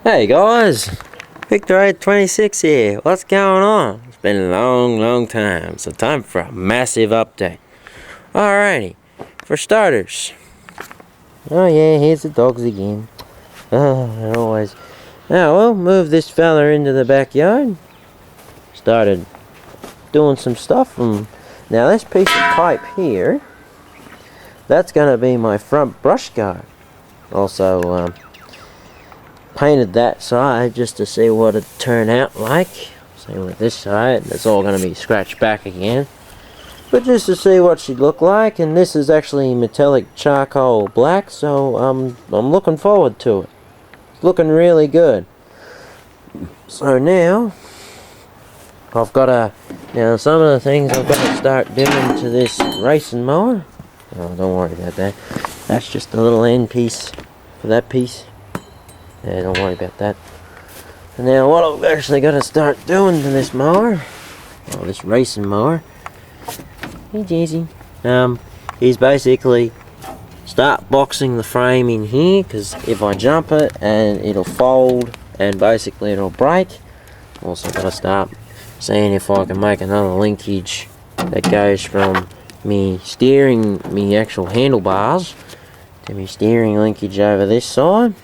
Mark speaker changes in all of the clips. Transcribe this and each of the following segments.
Speaker 1: Hey guys, Victor 826 here. What's going on? It's been a long time, so time for a massive update. Alrighty, for starters. Oh yeah, here's the dogs again. Oh, always. Now we'll move this fella into the backyard. Started doing some stuff. Now this piece of pipe here, that's gonna be my front brush guard. Also, painted that side just to see what it'd turn out like. Same with this side, it's all going to be scratched back again. But just to see what she'd look like, and this is actually metallic charcoal black, so I'm looking forward to it. It's looking really good. So I've got now some of the things I've got to start doing to this racing mower. Oh, don't worry about that. That's just a little end piece for that piece. Yeah, don't worry about that. And now what I've actually got to start doing to this mower, this racing mower, hey Jazzy, is basically start boxing the frame in here, because if I jump it and it'll fold and basically it'll break. Also got to start seeing if I can make another linkage that goes from me actual handlebars to me steering linkage over this side.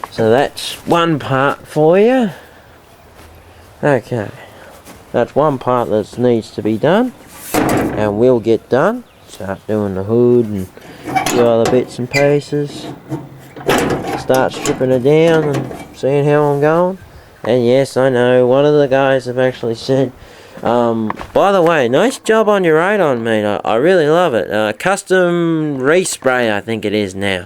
Speaker 1: So that's one part for you. Okay, that's one part that needs to be done and will get done. Start doing the hood and a few other bits and pieces. Start stripping it down and seeing how I'm going. And yes, I know, one of the guys have actually said, by the way, nice job on your radon, mate. I really love it. Custom respray, I think it is now.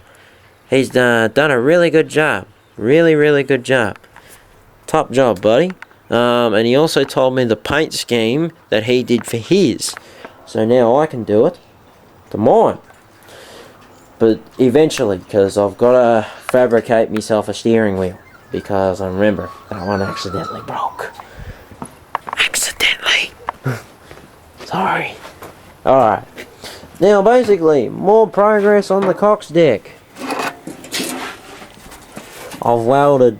Speaker 1: He's done a really good job. Really good job. Top job, buddy. And he also told me the paint scheme that he did for his. So now I can do it to mine. But eventually, because I've got to fabricate myself a steering wheel. Because I remember that one accidentally broke. Accidentally. Sorry. Alright. Now basically, more progress on the Cox deck. I've welded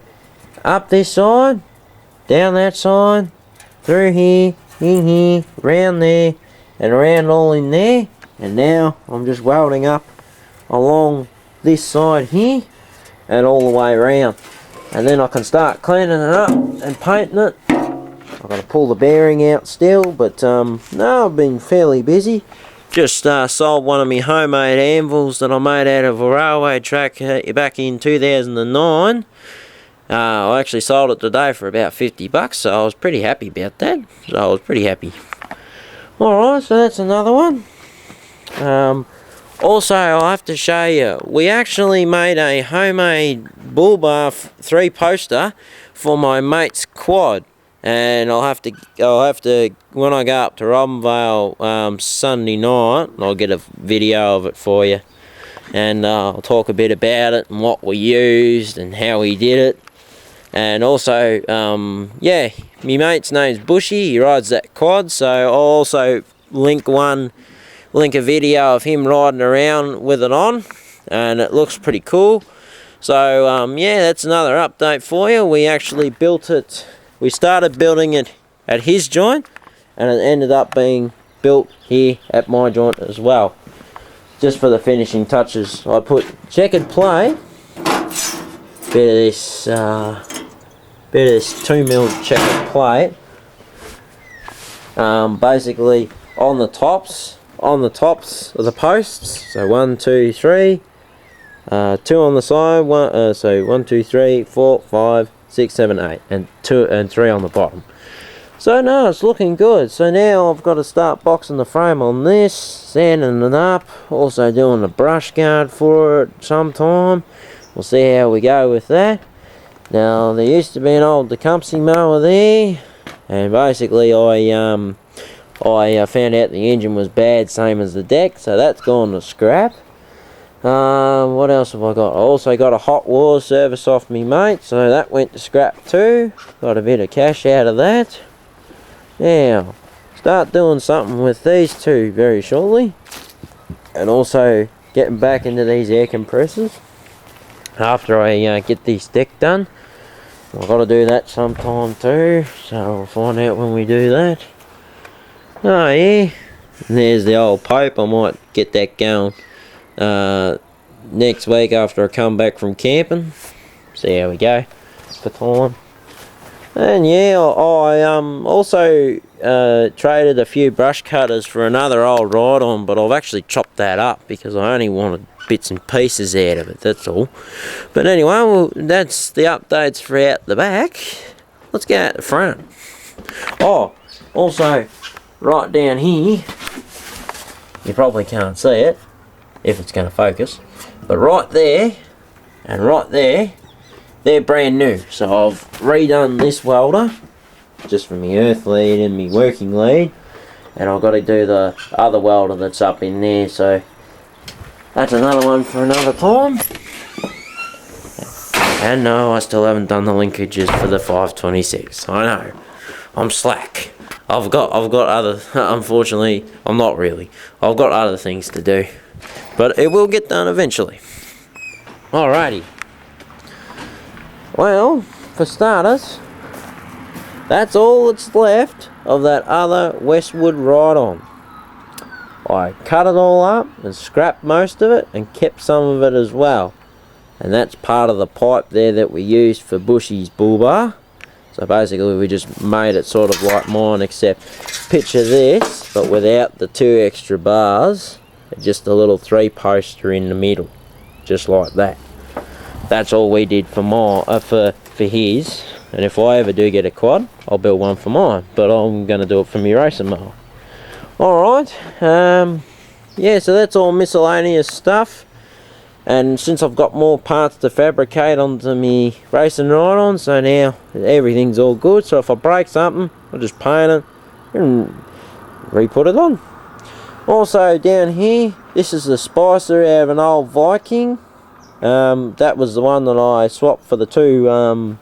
Speaker 1: up this side, down that side, through here, in here, round there, and around all in there. And now I'm just welding up along this side here and all the way around. And then I can start cleaning it up and painting it. I've got to pull the bearing out still, but no, I've been fairly busy. Just sold one of my homemade anvils that I made out of a railway track back in 2009. I actually sold it today for about $50, so I was pretty happy about that. So I was pretty happy. Alright, so that's another one. Also, I'll have to show you, we actually made a homemade bull bar 3-poster for my mate's quad. And I'll have to when I go up to Robinvale Sunday night, I'll get a video of it for you, and I'll talk a bit about it and what we used and how we did it. And also, yeah, my mate's name's Bushy. He rides that quad, so I'll also link a video of him riding around with it on, and it looks pretty cool. So yeah, that's another update for you. We actually built it. We started building it at his joint, and it ended up being built here at my joint as well. Just for the finishing touches, I put checkered plate, bit of this 2mm checkered plate, basically on the tops of the posts. So 1, 2, 3, 2 on the side. So 1, 2, 3, 4, 5. 6, 7, 8, and 2 and 3 on the bottom. So no, it's looking good. So now I've got to start boxing the frame on this, sanding it up, also doing a brush guard for it sometime. We'll see how we go with that. Now there used to be an old Tecumseh mower there, and basically I found out the engine was bad, same as the deck, so that's gone to scrap. What else have I got? I also got a hot water service off me mate, so that went to scrap too. Got a bit of cash out of that. Now, start doing something with these two very shortly. And also getting back into these air compressors. after I get this deck done. I've got to do that sometime too, so we'll find out when we do that. Oh yeah, and there's the old Pope. I might get that going next week after I come back from camping. See how we go for time. And yeah, I also traded a few brush cutters for another old ride-on, but I've actually chopped that up because I only wanted bits and pieces out of it, that's all. But anyway, well, that's the updates for out the back. Let's go out the front. Oh, also, right down here, you probably can't see it, if it's going to focus, but right there, and right there, they're brand new. So I've redone this welder, just for my earth lead and my working lead, and I've got to do the other welder that's up in there, so that's another one for another time. And no, I still haven't done the linkages for the 526. I know, I'm slack. I've got other, unfortunately, I'm not really. I've got other things to do, but it will get done eventually. Alrighty. Well, for starters, that's all that's left of that other Westwood ride-on. I cut it all up and scrapped most of it and kept some of it as well. And that's part of the pipe there that we used for Bushy's bull bar. So basically we just made it sort of like mine, except picture this, but without the 2 extra bars, just a little 3-poster in the middle, just like that. That's all we did for for his. And if I ever do get a quad, I'll build one for mine, but I'm going to do it for my racing mower. Alright, yeah, so that's all miscellaneous stuff. And since I've got more parts to fabricate onto me racing ride-on, so now everything's all good. So if I break something, I'll just paint it and re-put it on. Also down here, this is the spicer out of an old Viking. That was the one that I swapped for the 2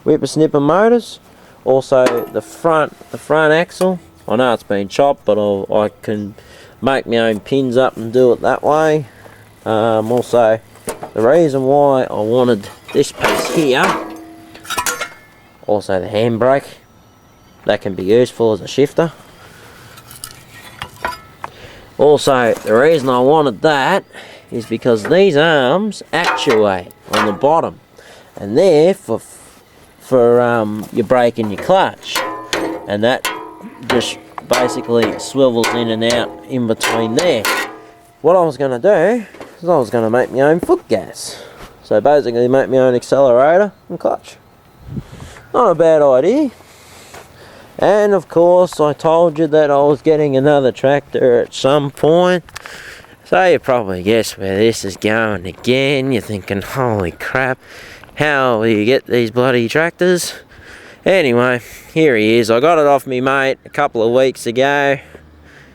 Speaker 1: whippersnipper motors. Also the front axle. I know it's been chopped, but I can make my own pins up and do it that way. Also, the reason why I wanted this piece here, also the handbrake, that can be useful as a shifter. Also, the reason I wanted that is because these arms actuate on the bottom, and they're for your brake and your clutch, and that just basically swivels in and out in between there. What I was going to do is I was going to make my own foot gas, so basically make my own accelerator and clutch. Not a bad idea. And of course I told you that I was getting another tractor at some point, so you probably guess where this is going again. You're thinking, holy crap, how will you get these bloody tractors? Anyway, here he is. I got it off me mate a couple of weeks ago,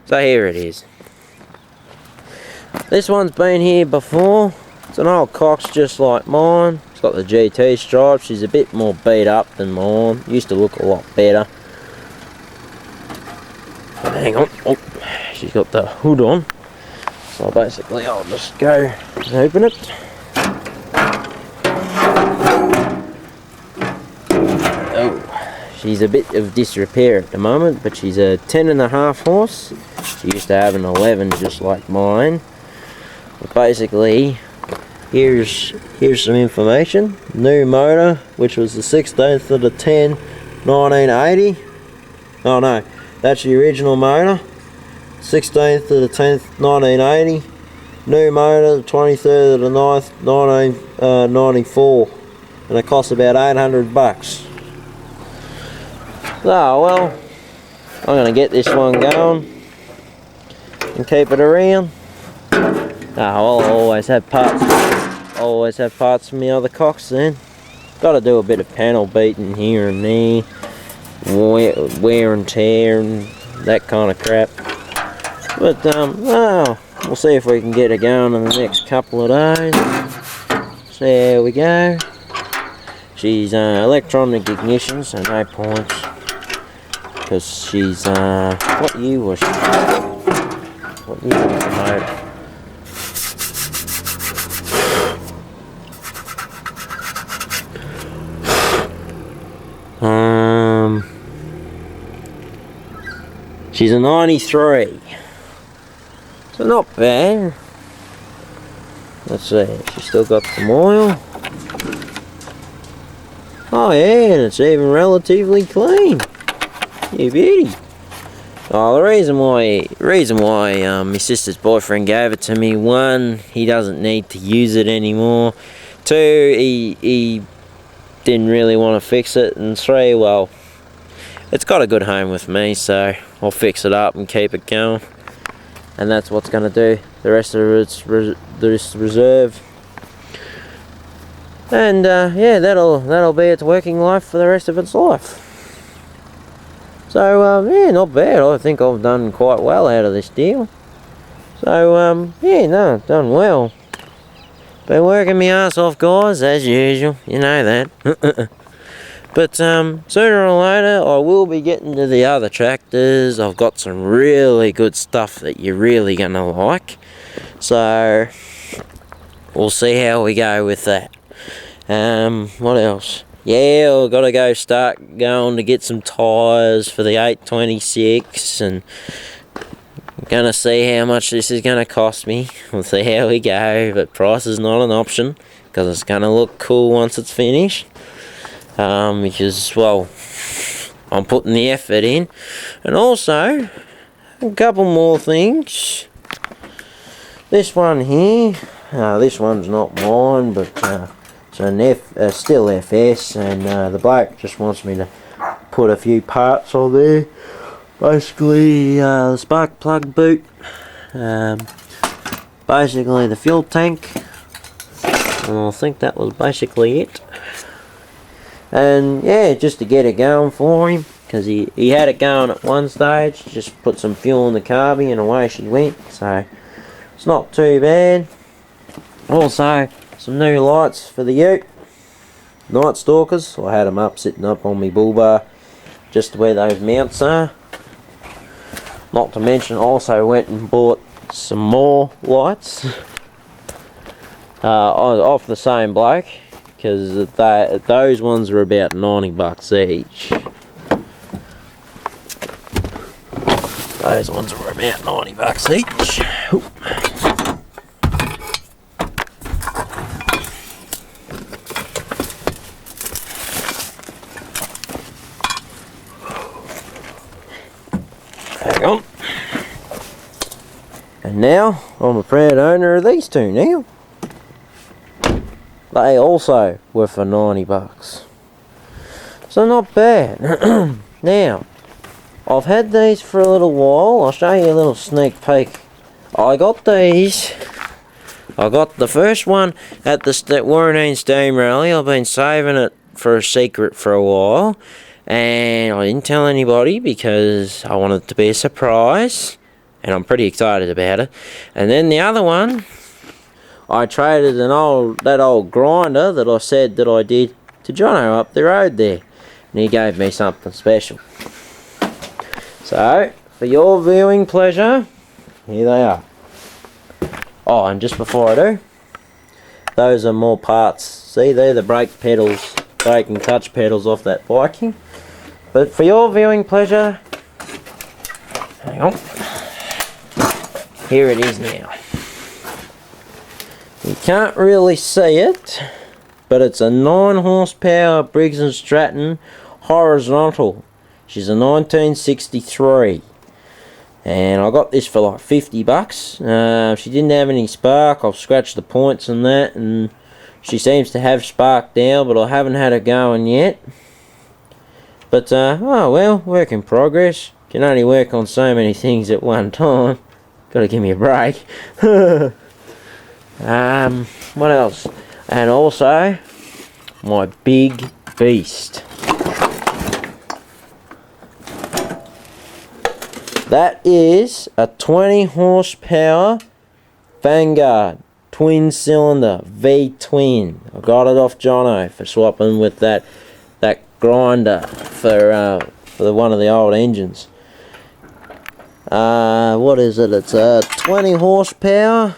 Speaker 1: so here it is. This one's been here before. It's an old Cox just like mine. It's got the GT stripes. She's a bit more beat up than mine. Used to look a lot better. But hang on. Oh, she's got the hood on. So basically I'll just go and open it. She's a bit of disrepair at the moment, but she's a 10.5 horse. She used to have an 11 just like mine. But basically, here's some information. New motor, which was the 16th of the 10, 1980. Oh no, that's the original motor. 16th of the 10th, 1980. New motor, the 23rd of the 9th, 1994. And it cost about $800. So, well, I'm going to get this one going and keep it around. I'll always have parts for my other Cox then. Got to do a bit of panel beating here and there, wear and tear and that kind of crap. But, we'll see if we can get it going in the next couple of days. So there we go. She's electronic ignition, so no points. Because she's, what year was she? What year was the motor? She's a 93. So not bad. Let's see, she's still got some oil. Oh yeah, and it's even relatively clean. You beauty. Oh, the reason why my sister's boyfriend gave it to me, one, he doesn't need to use it anymore. Two, he didn't really want to fix it. And three, well, it's got a good home with me, so I'll fix it up and keep it going. And that's what's going to do the rest of its reserve. And yeah, that'll be its working life for the rest of its life. So yeah, not bad. I think I've done quite well out of this deal. So yeah, no, done well. Been working my ass off, guys, as usual. You know that. But sooner or later, I will be getting to the other tractors. I've got some really good stuff that you're really gonna like. So we'll see how we go with that. What else? Yeah, I've got to start going to get some tyres for the 826, and I'm going to see how much this is going to cost me. We'll see how we go, but price is not an option, because it's going to look cool once it's finished. Because, well, I'm putting the effort in. And also, a couple more things. This one here, this one's not mine, but it's an still FS, and the bloke just wants me to put a few parts on there. Basically, the spark plug boot, basically the fuel tank, and I think that was basically it. And yeah, just to get it going for him, because he had it going at one stage, just put some fuel in the carby and away she went, so it's not too bad. Also, some new lights for the ute, Night Stalkers. I had them sitting up on my bull bar, just where those mounts are. Not to mention, also went and bought some more lights off the same bloke, because those ones are about $90 each. Those ones are about $90 each. Ooh. Hang on. And now, I'm a proud owner of these two now. They also were for $90. So not bad. Now, I've had these for a little while. I'll show you a little sneak peek. I got these. I got the first one at the Warranine Steam Rally. I've been saving it for a secret for a while. And I didn't tell anybody because I wanted it to be a surprise. And I'm pretty excited about it. And then the other one, I traded that old grinder that I said that I did to Jono up the road there. And he gave me something special. So, for your viewing pleasure, here they are. Oh, and just before I do, those are more parts. See, they're the brake pedals, brake and clutch pedals off that Viking. But for your viewing pleasure, hang on, here it is now. You can't really see it, but it's a 9 horsepower Briggs & Stratton horizontal. She's a 1963. And I got this for like $50. She didn't have any spark. I've scratched the points and that, and she seems to have spark now, but I haven't had her going yet. But, oh well, work in progress. Can only work on so many things at one time. Gotta give me a break. What else? And also, my big beast. That is a 20 horsepower Vanguard twin cylinder V-twin. I got it off Jono for swapping with that grinder for one of the old engines. What is it? It's a 20 horsepower.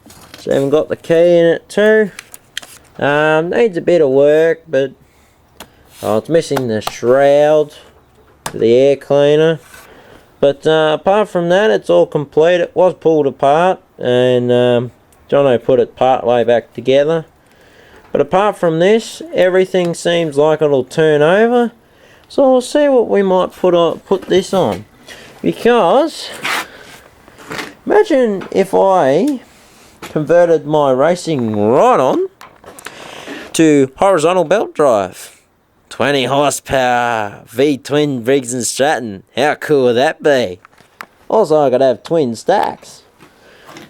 Speaker 1: It's even got the key in it too. Needs a bit of work, but it's missing the shroud for the air cleaner. But apart from that, it's all complete. It was pulled apart, and Jono put it part way back together. But apart from this, everything seems like it'll turn over. So we'll see what we might put this on. Because imagine if I converted my racing right on to horizontal belt drive. 20 horsepower, V-twin Briggs & Stratton. How cool would that be? Also, I could have twin stacks.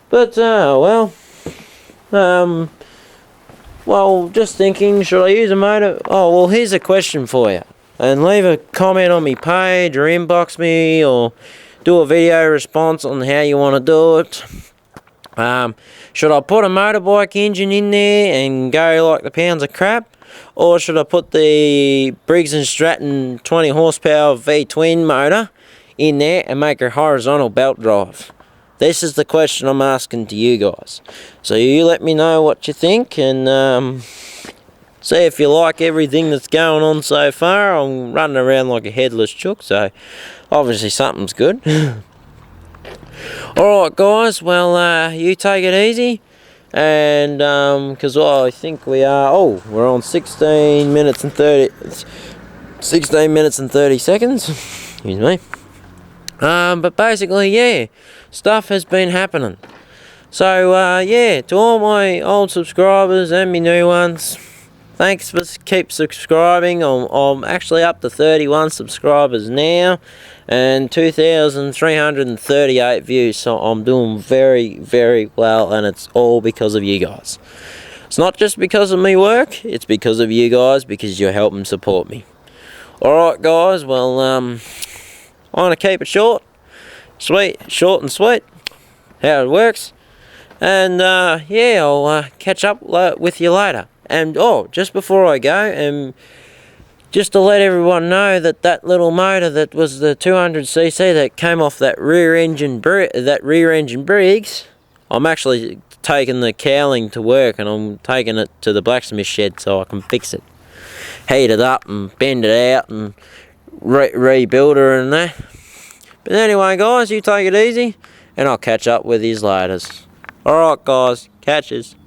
Speaker 1: But, well, just thinking, should I use a motor? Oh, well, here's a question for you. And leave a comment on my page, or inbox me, or do a video response on how you want to do it. Should I put a motorbike engine in there and go like the pounds of crap? Or should I put the Briggs & Stratton 20 horsepower V-twin motor in there and make a horizontal belt drive? This is the question I'm asking to you guys. So you let me know what you think, and see if you like everything that's going on so far. I'm running around like a headless chook, so obviously something's good. Alright guys, well you take it easy. And because I think we're on 16 minutes and 30 seconds. Excuse me. But basically, yeah, stuff has been happening. So yeah, to all my old subscribers and my new ones, thanks for keep subscribing. I'm actually up to 31 subscribers now and 2,338 views, so I'm doing very, very well, and it's all because of you guys. It's not just because of me work, it's because of you guys, because you're helping support me. Alright guys, well I'm going to keep it short and sweet, how it works. And yeah, I'll catch up with you later. And just before I go, just to let everyone know that little motor that was the 200cc that came off that rear engine Briggs, I'm actually taking the cowling to work, and I'm taking it to the blacksmith shed so I can fix it, heat it up and bend it out and rebuild her and that. But anyway guys, you take it easy, and I'll catch up with you later. Alright guys, catches.